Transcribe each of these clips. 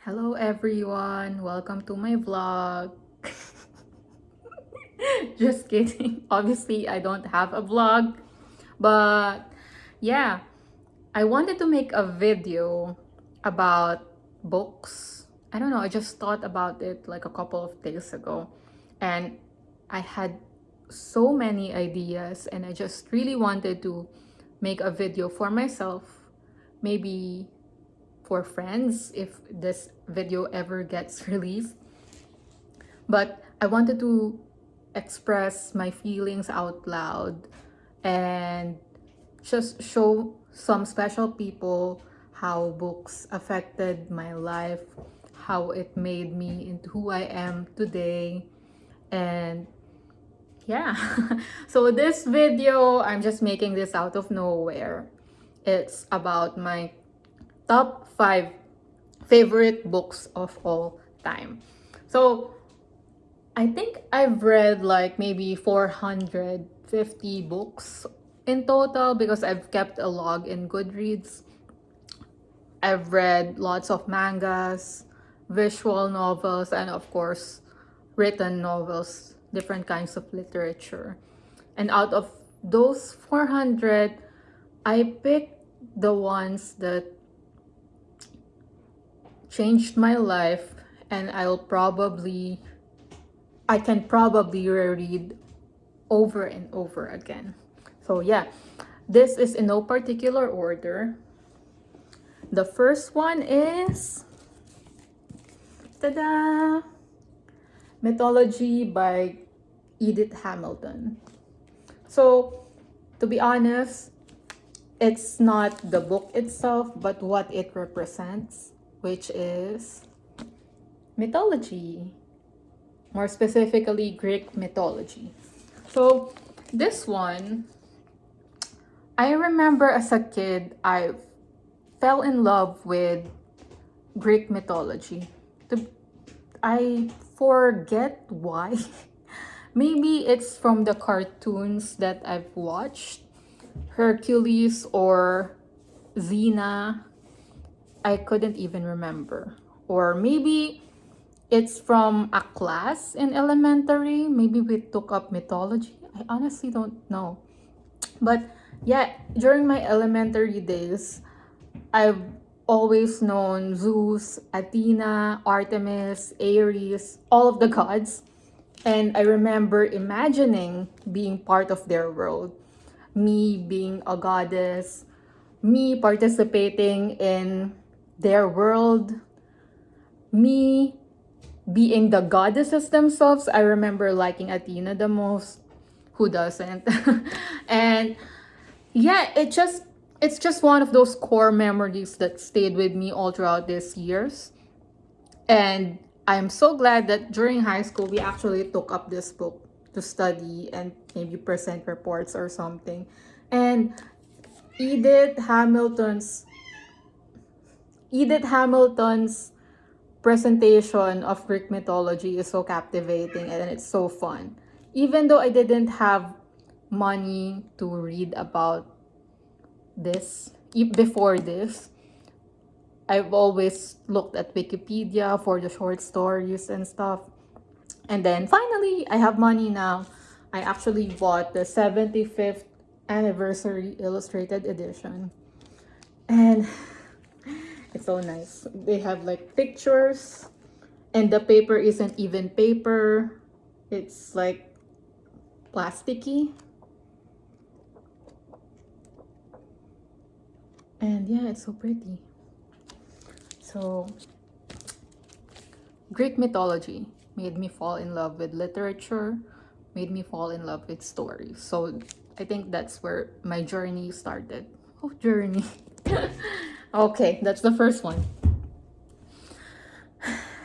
Hello everyone, welcome to my vlog. Just kidding. Obviously, I don't have a vlog, but yeah, I wanted to make a video about books. I don't know, I just thought about it like a couple of days ago, and I had so many ideas, and I just really wanted to make a video for myself, maybe for friends if this video ever gets released. But I wanted to express my feelings out loud and just show some special people how books affected my life, how it made me into who I am today. And yeah, so this video, I'm just making this out of nowhere. It's about my top 5 favorite books of all time. So I think I've read like maybe 450 books in total because I've kept a log in Goodreads. I've read lots of mangas, visual novels, and of course, written novels, different kinds of literature. And out of those 400, I picked the ones that changed my life, and I can probably reread over and over again. So yeah, this is in no particular order. The first one is tada! Mythology by Edith Hamilton. So, to be honest, it's not the book itself, but what it represents, which is mythology, more specifically Greek mythology. So, this one, I remember as a kid, I fell in love with Greek mythology. I forget why. Maybe it's from the cartoons that I've watched, Hercules or Xena. I couldn't even remember. Or maybe it's from a class in elementary. Maybe we took up mythology. I honestly don't know. But yeah, during my elementary days, I've always known Zeus, Athena, Artemis, Ares, all of the gods. And I remember imagining being part of their world. Me being a goddess, me participating in their world, me being the goddesses themselves. I remember liking Athena the most. Who doesn't? And yeah, it's just one of those core memories that stayed with me all throughout these years. And I'm so glad that during high school we actually took up this book to study and maybe present reports or something. And Edith Hamilton's Edith Hamilton's presentation of Greek mythology is so captivating and it's so fun. Even though I didn't have money to read about this before this, I've always looked at Wikipedia for the short stories and stuff. And then finally, I have money now. I actually bought the 75th anniversary illustrated edition. And it's so nice. They have like pictures, and the paper isn't even paper, it's like plasticky. And yeah, it's so pretty. So, Greek mythology made me fall in love with literature, made me fall in love with stories. So, I think that's where my journey started. Oh, journey. Okay, that's the first one.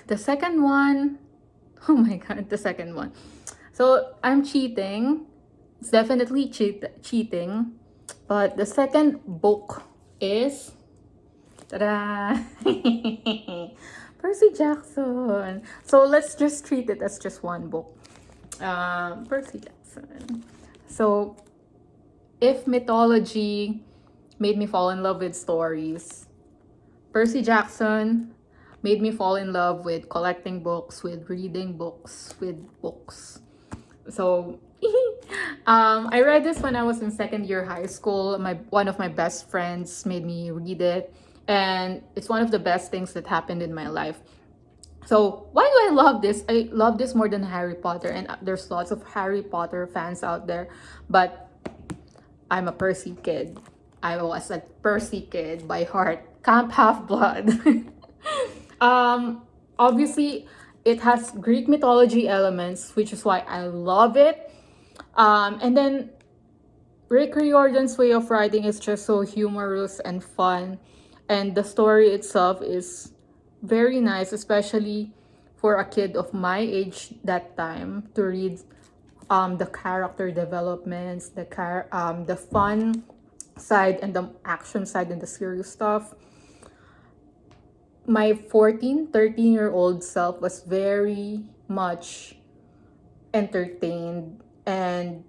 The second one, oh my god, the second one. So, I'm cheating. It's definitely cheating. But the second book is ta-da! Percy Jackson. So let's just treat it as just one book. Percy Jackson. So if mythology made me fall in love with stories, Percy Jackson made me fall in love with collecting books, with reading books, with books. So I read this when I was in second year high school. My one of my best friends made me read it, and it's one of the best things that happened in my life. So why do I love this? I love this more than Harry Potter, and there's lots of Harry Potter fans out there, but I'm a Percy kid. I was a Percy kid by heart. Camp Half Blood. Obviously, it has Greek mythology elements, which is why I love it. And then Rick Riordan's way of writing is just so humorous and fun, and the story itself is very nice, especially for a kid of my age that time to read the character developments, the fun side and the action side and the serious stuff. My 13-year-old self was very much entertained, and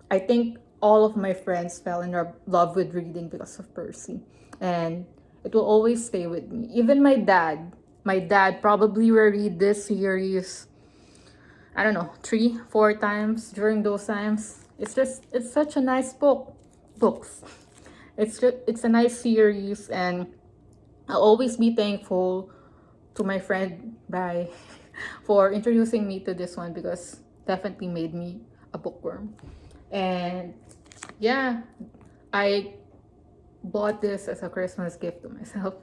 I think all of my friends fell in love with reading because of Percy, and it will always stay with me. Even my dad probably reread this series, I don't know, 3-4 times during those times. It's such a nice books. It's a nice series, and I'll always be thankful to my friend Bri for introducing me to this one, because definitely made me a bookworm. And yeah, I bought this as a Christmas gift to myself.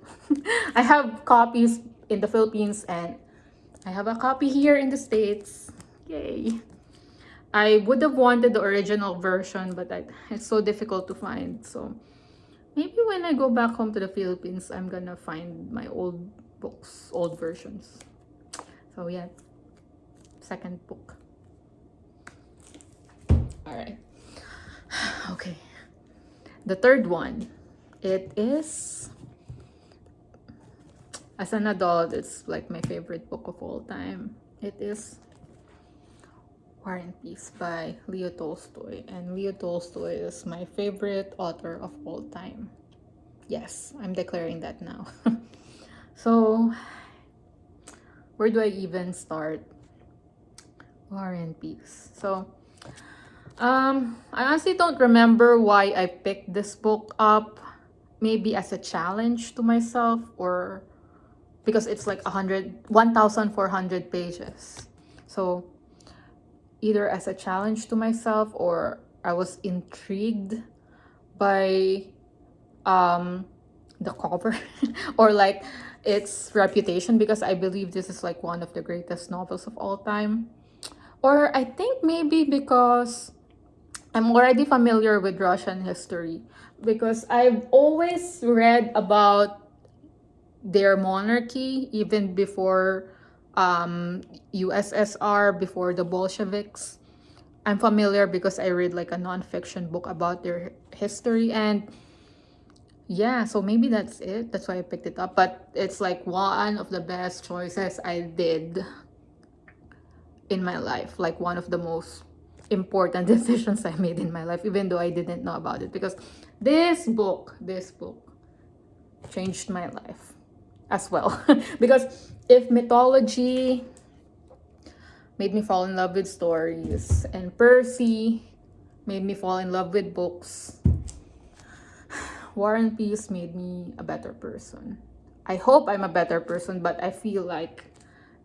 I have copies in the Philippines, and I have a copy here in the States. Yay. I would have wanted the original version, but it's so difficult to find. So maybe when I go back home to the Philippines, I'm gonna find my old books, old versions. So yeah, second book. All right. Okay. The third one, it is, as an adult, it's like my favorite book of all time. It is War and Peace by Leo Tolstoy. And Leo Tolstoy is my favorite author of all time. Yes, I'm declaring that now. So, where do I even start? War and Peace. So, I honestly don't remember why I picked this book up. Maybe as a challenge to myself, or because it's like 1,400 pages. So either as a challenge to myself, or I was intrigued by the cover or like its reputation, because I believe this is like one of the greatest novels of all time. Or I think maybe because I'm already familiar with Russian history, because I've always read about their monarchy even before USSR, before the Bolsheviks. I'm familiar because I read like a nonfiction book about their history, and yeah, so maybe that's it. That's why I picked it up. But it's like one of the best choices I did in my life, like one of the most important decisions I made in my life, even though I didn't know about it, because this book changed my life as well. Because if mythology made me fall in love with stories, and Percy made me fall in love with books, War and Peace made me a better person. I hope I'm a better person, but I feel like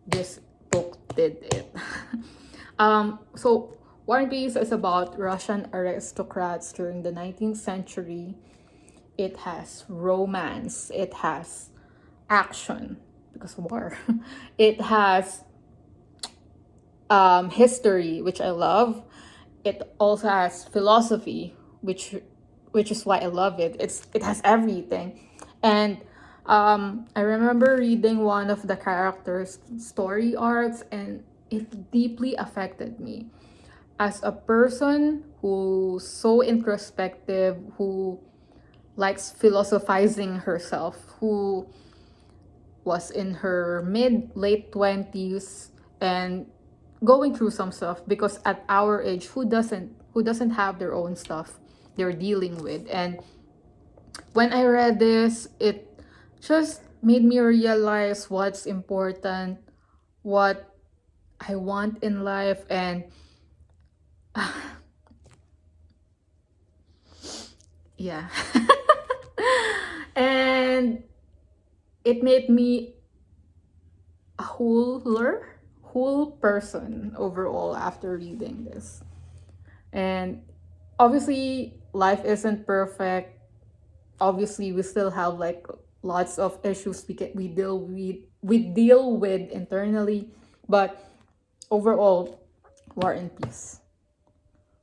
this book did it. So War and Peace is about Russian aristocrats during the 19th century. It has romance, it has action, because war. It has history, which I love. It also has philosophy, which is why I love it. It has everything. And I remember reading one of the characters' story arcs, and it deeply affected me. As a person who's so introspective, who likes philosophizing herself, who was in her late 20s and going through some stuff, because at our age, who doesn't have their own stuff they're dealing with. And when I read this, it just made me realize what's important, what I want in life, and yeah. And it made me a whole person overall after reading this. And obviously, life isn't perfect. Obviously, we still have like lots of issues we deal with internally, but overall, war and peace.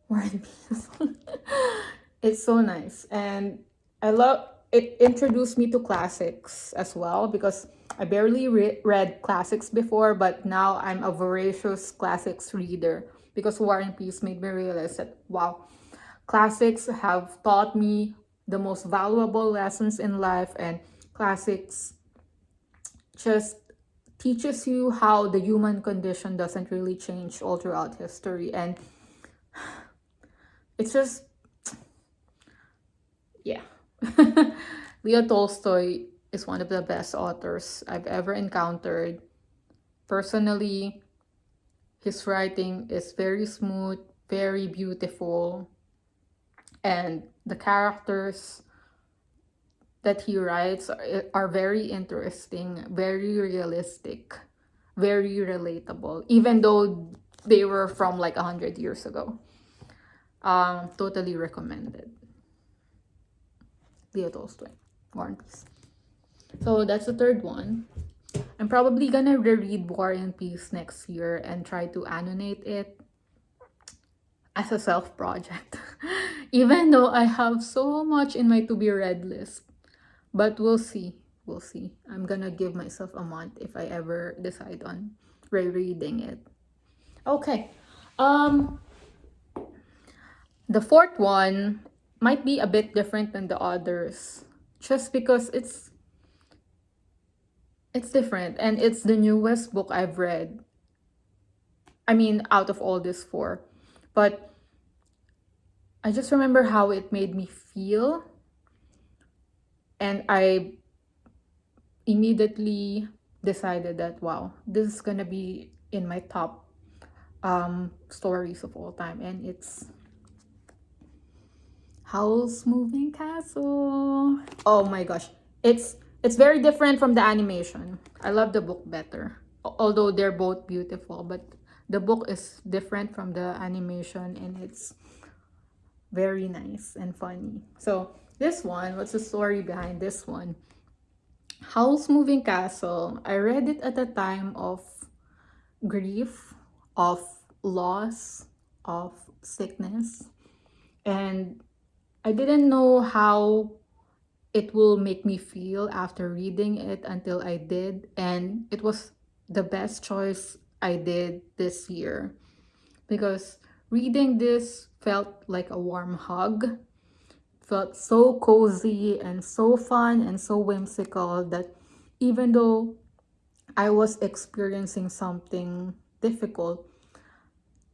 War and peace. It's so nice, and I love it. Introduced me to classics as well because I barely read classics before, but now I'm a voracious classics reader because War and Peace made me realize that wow, classics have taught me the most valuable lessons in life, and classics just teaches you how the human condition doesn't really change all throughout history, and it's just yeah. Leo Tolstoy is one of the best authors I've ever encountered. Personally, his writing is very smooth, very beautiful, and the characters that he writes are very interesting, very realistic, very relatable, even though they were from like 100 years ago. Totally recommended. Leo Tolstoy, War and Peace. So that's the third one. I'm probably gonna reread War and Peace next year and try to annotate it as a self project. Even though I have so much in my to be read list. But we'll see. We'll see. I'm gonna give myself a month if I ever decide on rereading it. Okay. Um the fourth one might be a bit different than the others just because it's different and it's the newest book I've read. I mean, out of all these four. But I just remember how it made me feel, and I immediately decided that wow, this is gonna be in my top stories of all time, and it's Howl's Moving Castle. Oh my gosh, it's very different from the animation. I love the book better, although they're both beautiful, but the book is different from the animation, and it's very nice and funny. So this one, what's the story behind this one? Howl's Moving Castle. I read it at a time of grief, of loss, of sickness, and I didn't know how it will make me feel after reading it until I did, and it was the best choice I did this year because reading this felt like a warm hug. Felt so cozy and so fun and so whimsical that even though I was experiencing something difficult,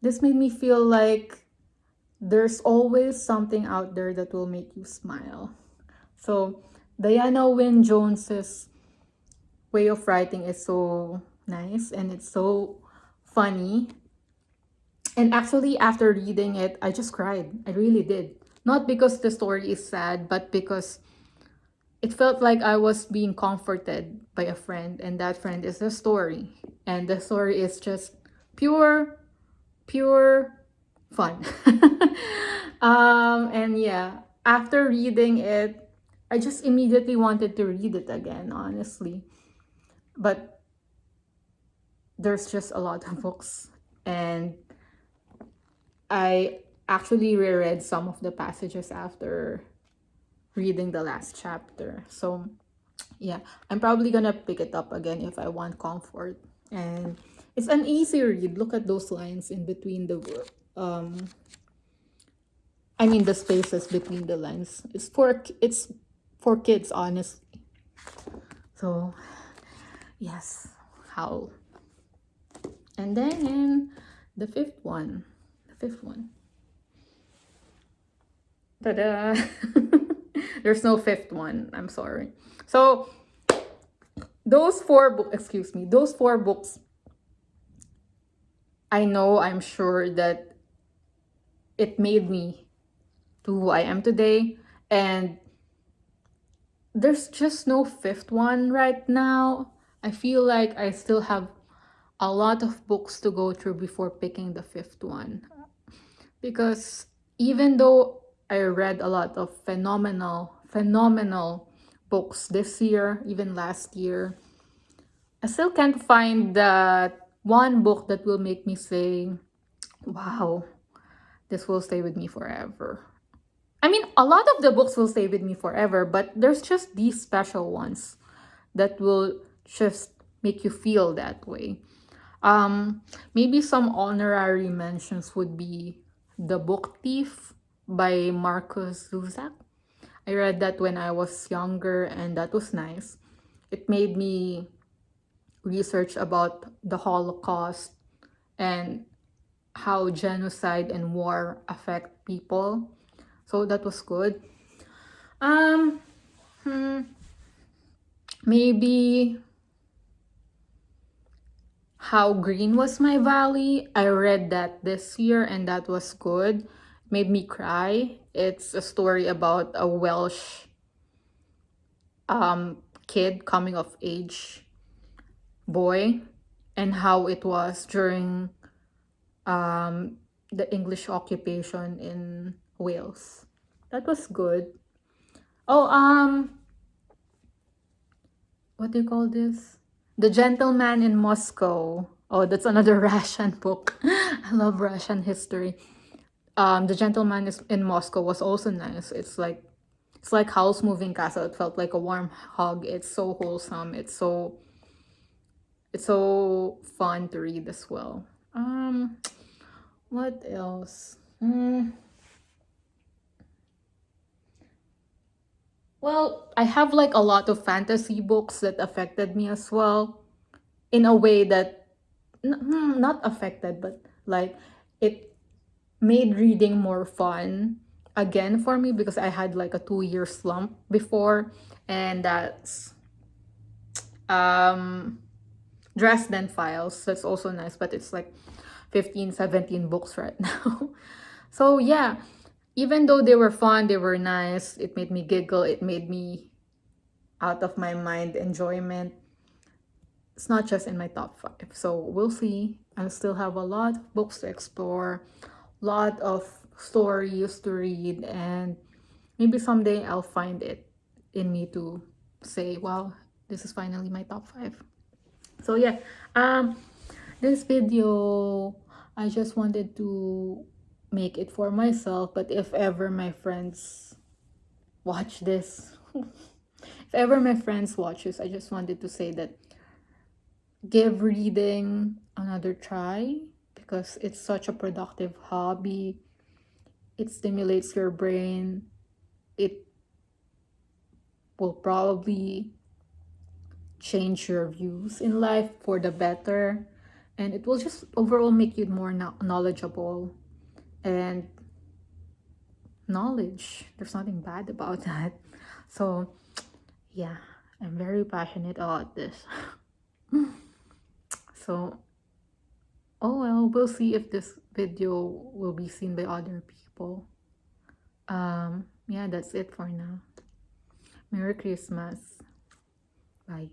this made me feel like there's always something out there that will make you smile. So Diana Wynne Jones's way of writing is so nice and it's so funny. And actually, after reading it, I just cried. I really did. Not because the story is sad, but because it felt like I was being comforted by a friend, and that friend is the story. And the story is just pure, pure fun. And yeah, after reading it, I just immediately wanted to read it again, honestly. But there's just a lot of books, and I actually reread some of the passages after reading the last chapter. So, yeah, I'm probably gonna pick it up again if I want comfort. And it's an easy read. Look at those lines in between um I mean the spaces between the lines. It's for kids, honestly. So, yes, Howl. And then the fifth one. The fifth one. Ta-da! There's no fifth one. I'm sorry. So, those four books, I'm sure that it made me to who I am today. And there's just no fifth one right now. I feel like I still have a lot of books to go through before picking the fifth one. Because even though I read a lot of phenomenal books this year, even last year, I still can't find that one book that will make me say, wow, this will stay with me forever. I mean, a lot of the books will stay with me forever, but there's just these special ones that will just make you feel that way. Maybe some honorary mentions would be The Book Thief by Marcus Zuzak. I read that when I was younger, and that was nice. It made me research about the Holocaust and how genocide and war affect people. So that was good. Um, hmm, Maybe How Green Was My Valley. I read that this year, and that was good. Made me cry. It's a story about a Welsh kid coming of age boy, and how it was during um, the English occupation in Wales. That was good. Oh, what do you call this? The Gentleman in Moscow. Oh, that's another Russian book. I love Russian history. The Gentleman is in Moscow was also nice. It's like House Moving Castle. It felt like a warm hug. It's so wholesome. It's so fun to read as well. What else? Well, I have like a lot of fantasy books that affected me as well, in a way that not affected, but like it made reading more fun again for me, because I had like a 2 year slump before, and that's um Dresden Files. That's also nice, but it's like 15, 17 books right now. So yeah, even though they were fun, they were nice, it made me giggle, it made me out of my mind enjoyment. It's not just in my top 5. So we'll see. I still have a lot of books to explore, lot of stories to read, and maybe someday I'll find it in me to say, wow, this is finally my top 5. So yeah, um this video, I just wanted to make it for myself, but if ever my friends watch this, if ever my friends watch this, I just wanted to say that give reading another try, because it's such a productive hobby. It stimulates your brain. It will probably change your views in life for the better, and it will just overall make you more knowledgeable. And knowledge, there's nothing bad about that. So yeah, I'm very passionate about this. So oh well, we'll see if this video will be seen by other people. Yeah, that's it for now. Merry Christmas. Bye.